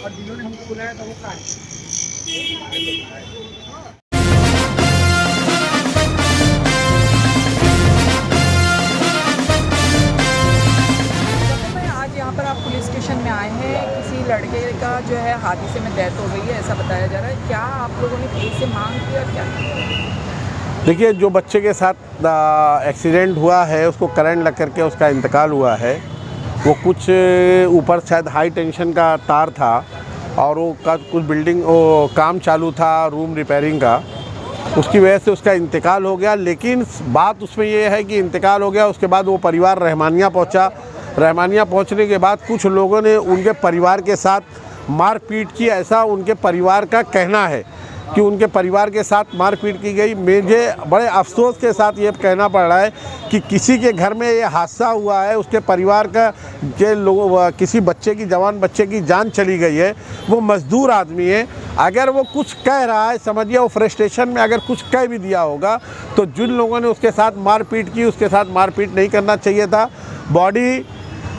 और जिन्होंने हमको बुलाया था वो कहाँ है? आज यहाँ पर आप पुलिस स्टेशन में आए हैं, किसी लड़के का जो है हादसे में डेथ हो गई है ऐसा बताया जा रहा है। क्या आप लोगों ने पुलिस से मांग की और क्या? देखिए, जो बच्चे के साथ एक्सीडेंट हुआ है उसको करंट लग करके उसका इंतकाल हुआ है। वो कुछ ऊपर शायद हाई टेंशन का तार था और वो कुछ बिल्डिंग काम चालू था रूम रिपेयरिंग का, उसकी वजह से उसका इंतकाल हो गया। लेकिन बात उसमें ये है कि इंतकाल हो गया, उसके बाद वो परिवार रहमानिया पहुंचा। रहमानिया पहुंचने के बाद कुछ लोगों ने उनके परिवार के साथ मारपीट की, ऐसा उनके परिवार का कहना है कि उनके परिवार के साथ मारपीट की गई। मुझे बड़े अफसोस के साथ ये कहना पड़ रहा है कि किसी के घर में ये हादसा हुआ है, उसके परिवार का के लोग किसी बच्चे की, जवान बच्चे की जान चली गई है। वो मज़दूर आदमी है, अगर वो कुछ कह रहा है, समझिए वो फ्रस्ट्रेशन में अगर कुछ कह भी दिया होगा, तो जिन लोगों ने उसके साथ मारपीट की उसके साथ मारपीट नहीं करना चाहिए था। बॉडी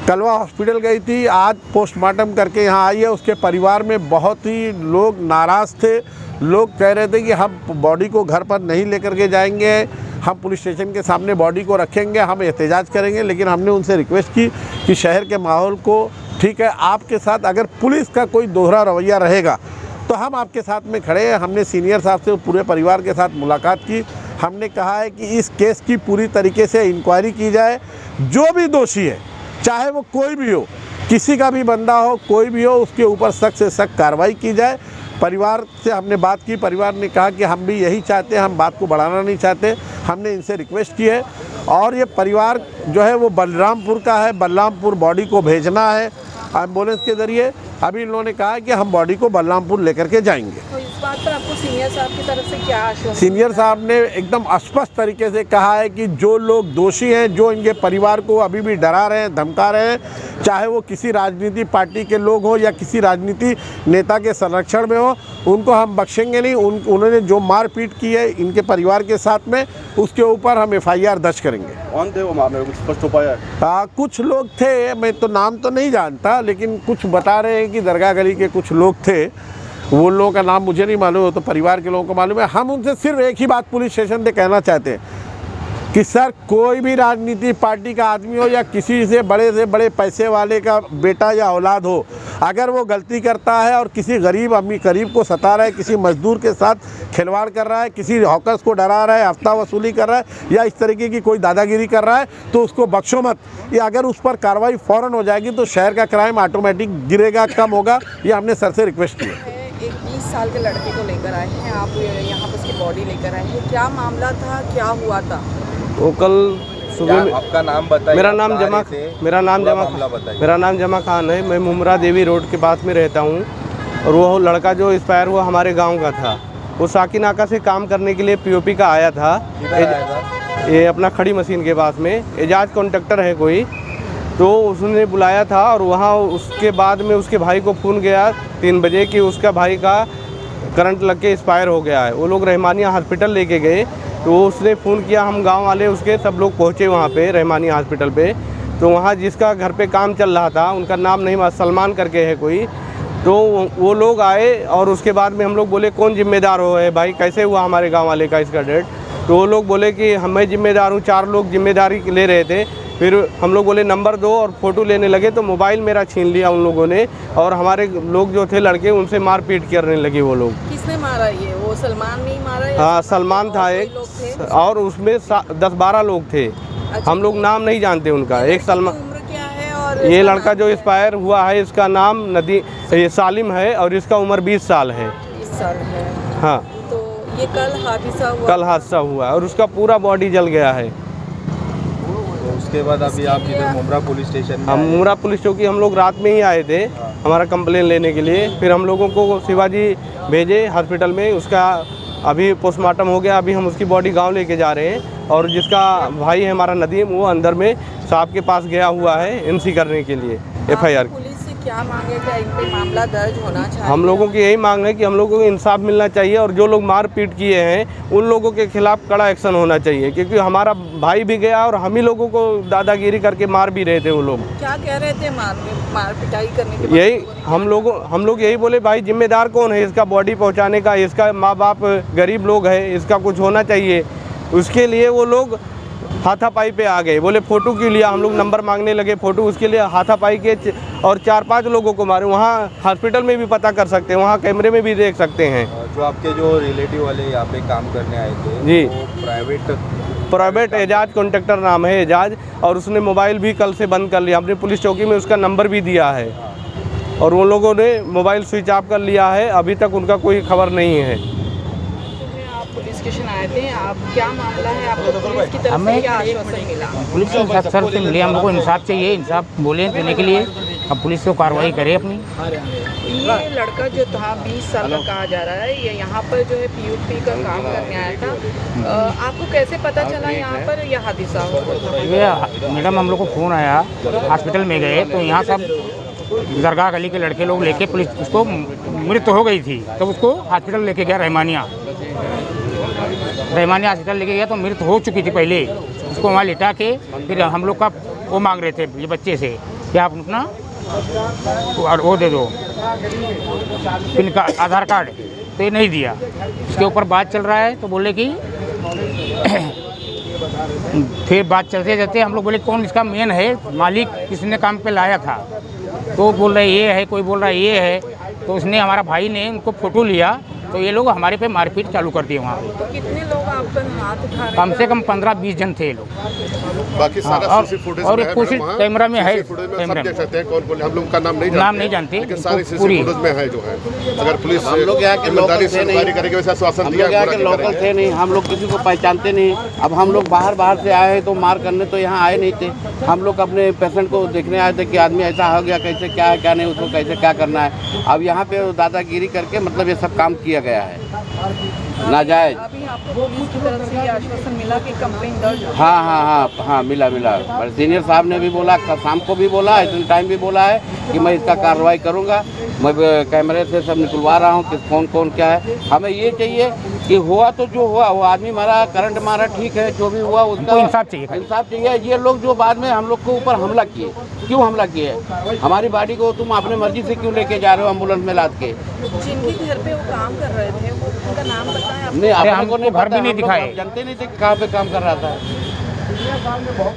कलवा हॉस्पिटल गई थी, आज पोस्टमार्टम करके यहाँ आई है। उसके परिवार में बहुत ही लोग नाराज़ थे। लोग कह रहे थे कि हम बॉडी को घर पर नहीं लेकर के जाएंगे, हम पुलिस स्टेशन के सामने बॉडी को रखेंगे, हम एहतजाज करेंगे। लेकिन हमने उनसे रिक्वेस्ट की कि शहर के माहौल को, ठीक है, आपके साथ अगर पुलिस का कोई दोहरा रवैया रहेगा तो हम आपके साथ में खड़े हैं। हमने सीनियर साहब से पूरे परिवार के साथ मुलाकात की। हमने कहा है कि इस केस की पूरी तरीके से इंक्वायरी की जाए। जो भी दोषी है, चाहे वो कोई भी हो, किसी का भी बंदा हो, कोई भी हो, उसके ऊपर सख्त से सख्त कार्रवाई की जाए। परिवार से हमने बात की, परिवार ने कहा कि हम भी यही चाहते हैं, हम बात को बढ़ाना नहीं चाहते। हमने इनसे रिक्वेस्ट की है और ये परिवार जो है वो बलरामपुर का है, बलरामपुर बॉडी को भेजना है एम्बुलेंस के ज़रिए। अभी इन लोगों ने कहा है कि हम बॉडी को बलरामपुर लेकर के जाएंगे। तो इस बात पर आपको सीनियर साहब की तरफ से क्या आश्वासन? सीनियर साहब ने एकदम स्पष्ट तरीके से कहा है कि जो लोग दोषी हैं, जो इनके परिवार को अभी भी डरा रहे हैं, धमका रहे हैं, चाहे वो किसी राजनीति पार्टी के लोग हो या किसी राजनीति नेता के संरक्षण में हो, उनको हम बख्शेंगे नहीं। उन्होंने जो मारपीट की है इनके परिवार के साथ में, उसके ऊपर हम FIR दर्ज करेंगे। कौन थे वो मामले में कुछ स्पष्ट हो पाया? कुछ लोग थे, मैं तो नाम तो नहीं जानता, लेकिन कुछ बता रहे हैं कि दरगाह गली के कुछ लोग थे। वो लोगों का नाम मुझे नहीं मालूम, तो परिवार के लोगों को मालूम है। हम उनसे सिर्फ एक ही बात पुलिस स्टेशन पे कहना चाहते हैं कि सर, कोई भी राजनीति पार्टी का आदमी हो या किसी से बड़े पैसे वाले का बेटा या औलाद हो, अगर वो गलती करता है और किसी गरीब अमीर गरीब को सता रहा है, किसी मजदूर के साथ खिलवाड़ कर रहा है, किसी हॉकर्स को डरा रहा है, हफ्ता वसूली कर रहा है या इस तरीके की कोई दादागिरी कर रहा है, तो उसको बख्शो मत। ये अगर उस पर कार्रवाई फ़ौरन हो जाएगी तो शहर का क्राइम ऑटोमेटिक गिरेगा, कम होगा। ये हमने सर से रिक्वेस्ट की है। एक 20 साल के लड़के को लेकर आए हैं आप, यहाँ पर उसकी बॉडी लेकर आए हैं, क्या मामला था, क्या हुआ था? वो कल सुबह आपका नाम बताइए। मेरा नाम जमा खान है। मैं मुमरा देवी रोड के पास में रहता हूँ और वो लड़का जो एक्सपायर हुआ हमारे गांव का था। वो साकी नाका से काम करने के लिए POP का आया था। ये अपना खड़ी मशीन के पास में एजाज कॉन्ट्रैक्टर है कोई, तो उसने बुलाया था और वहाँ उसके बाद में उसके भाई को फ़ोन गया 3 बजे कि उसका भाई का करंट लग के एक्सपायर हो गया है। वो लोग रहमानिया हॉस्पिटल लेके गए, तो उसने फ़ोन किया, हम गांव वाले उसके सब लोग पहुँचे वहाँ पे रहमानिया हॉस्पिटल पे। तो वहाँ जिसका घर पे काम चल रहा था, उनका नाम नहीं, सलमान करके है कोई, तो वो लोग आए और उसके बाद में हम लोग बोले कौन जिम्मेदार हो है भाई, कैसे हुआ हमारे गाँव वाले का इसका डेथ? तो वो लोग बोले कि मैं जिम्मेदार हूँ। 4 लोग जिम्मेदारी ले रहे थे। फिर हम लोग बोले नंबर दो और फ़ोटो लेने लगे, तो मोबाइल मेरा छीन लिया उन लोगों ने और हमारे लोग जो थे लड़के, उनसे मारपीट करने लगे वो लोग। किसने मारा ये? वो सलमान ने ही मारा? हाँ, सलमान था एक, और उसमें 10-12 लोग थे। अच्छा, हम लोग नाम नहीं जानते उनका। एक सलमान, उम्र क्या है? और ये लड़का जो एक्सपायर हुआ है इसका नाम ये सालिम है और इसका उम्र 20 साल है। 20 साल है। हाँ, तो ये कल हादसा हुआ और उसका पूरा बॉडी जल गया है। उसके बाद अभी आप इधर मुमरा पुलिस स्टेशन में? हम मुमरा पुलिस चौकी हम लोग रात में ही आए थे हमारा कंप्लेन लेने के लिए। फिर हम लोगों को शिवाजी भेजे हॉस्पिटल में, उसका अभी पोस्टमार्टम हो गया। अभी हम उसकी बॉडी गांव लेके जा रहे हैं और जिसका भाई है हमारा नदीम, वो अंदर में साहब के पास गया हुआ है NC करने के लिए FIR। पुलिस से क्या मांगे, क्या इन पे मामला दर्ज होना चाहिए? हम लोगों की यही मांग है कि हम लोगों को इंसाफ मिलना चाहिए और जो लोग मारपीट किए हैं उन लोगों के खिलाफ कड़ा एक्शन होना चाहिए, क्योंकि हमारा भाई भी गया और हम ही लोगों को दादागिरी करके मार भी रहे थे वो लोग। क्या कह रहे थे मार पिटाई करने के बाद? यही हम लोग यही बोले भाई जिम्मेदार कौन है इसका बॉडी पहुंचाने का, इसका माँ बाप गरीब लोग हैं, इसका कुछ होना चाहिए। उसके लिए वो लोग हाथापाई पे आ गए, बोले फ़ोटो क्यों लिया, हम लोग नंबर मांगने लगे फ़ोटो, उसके लिए हाथापाई के और 4-5 लोगों को मारे। वहाँ हॉस्पिटल में भी पता कर सकते हैं, वहाँ कैमरे में भी देख सकते हैं। जो आपके जो रिलेटिव वाले यहाँ पे काम करने आए थे जी, वो प्राइवेट एजाज कॉन्ट्रैक्टर नाम है एजाज, और उसने मोबाइल भी कल से बंद कर लिया। हमने पुलिस चौकी में उसका नंबर भी दिया है और उन लोगों ने मोबाइल स्विच ऑफ कर लिया है, अभी तक उनका कोई खबर नहीं है। आप पुलिस स्टेशन आए थे, आप क्या मामला है, आपको पुलिस की तरफ से क्या आश्वासन मिला? पुलिस के सर से मिले, हम लोग को इंसाफ चाहिए, इंसाफ बोले देने के लिए। अब पुलिस को कार्रवाई करे अपनी। ये लड़का जो था 20 साल का कहा जा रहा है, ये यहाँ पर जो है पीयूपी का काम करने आया था। आपको कैसे पता चला यहाँ पर यह हादसा हुआ? ये मैडम हम लोग को फ़ोन आया, हॉस्पिटल में गए तो यहाँ सब दरगाह गली के लड़के लोग लेके पुलिस उसको मृत्यु हो गई थी, तो उसको हॉस्पिटल लेके गया रहमानिया हॉस्पिटल लेके गया तो मृत्यु हो चुकी थी पहले। उसको वहाँ लिटा के फिर हम लोग का वो मांग रहे थे ये बच्चे से कि आप अपना वो दे दो पिन का आधार कार्ड, तो ये नहीं दिया। उसके ऊपर बात चल रहा है तो बोले कि फिर बात चलते चलते हम लोग बोले कौन इसका मेन है मालिक, किसने काम पे लाया था, तो बोल रहे ये है, कोई बोल रहा है ये है। तो उसने हमारा भाई ने उनको फ़ोटो लिया तो ये लोग हमारे पे मारपीट चालू कर दिए वहाँ पे। तो कितने लोग आप पर हाथ उठा रहे हैं? कम से कम 15-20 जन थे ये लोग। बाकी सारा और कुछ कैमरा में है, कैमरा में सकते हैं कौन हम लोग का नाम नहीं जानते, लेकिन सारी पूरी फुटेज में है जो है। अगर पुलिस हम लोग यहाँ के लोकल थे नहीं, करेगी वैसे आश्वासन हम दिया, लोग यहाँ के लोकल थे नहीं, हम लोग किसी को पहचानते नहीं। अब हम लोग बाहर से आए हैं तो मार करने तो यहाँ आए नहीं थे। हम लोग अपने पेशेंट को देखने आए थे कि आदमी ऐसा हो गया, कैसे क्या है क्या नहीं, उसको कैसे क्या करना है। अब यहाँ पे दादागिरी करके मतलब ये सब काम किया गया है नाजायज। अभी आपको पुलिस की तरफ से ये आश्वासन मिला कि कंप्लेंट दर्ज? हाँ मिला। सीनियर साहब ने भी बोला, शाम को भी बोला, इतने टाइम भी बोला है कि मैं इसका कार्रवाई करूँगा, मैं कैमरे से सब निकलवा रहा हूँ कि कौन क्या है। हमें ये चाहिए कि हुआ तो जो हुआ, वो आदमी मारा, करंट मारा, ठीक है, जो भी हुआ उसका इंसाफ चाहिए। ये लोग जो बाद में हम लोग के ऊपर हमला किए, क्यों हमला किए? हमारी बॉडी को तुम अपने मर्जी से क्यों लेके जा रहे हो एम्बुलेंस में लाद के? जिनके घर पे वो काम कर रहे थे वो उनका नाम बताएं? नहीं, हमको घर भी नहीं दिखाए, जानते नहीं थे कहाँ पे काम कर रहा था।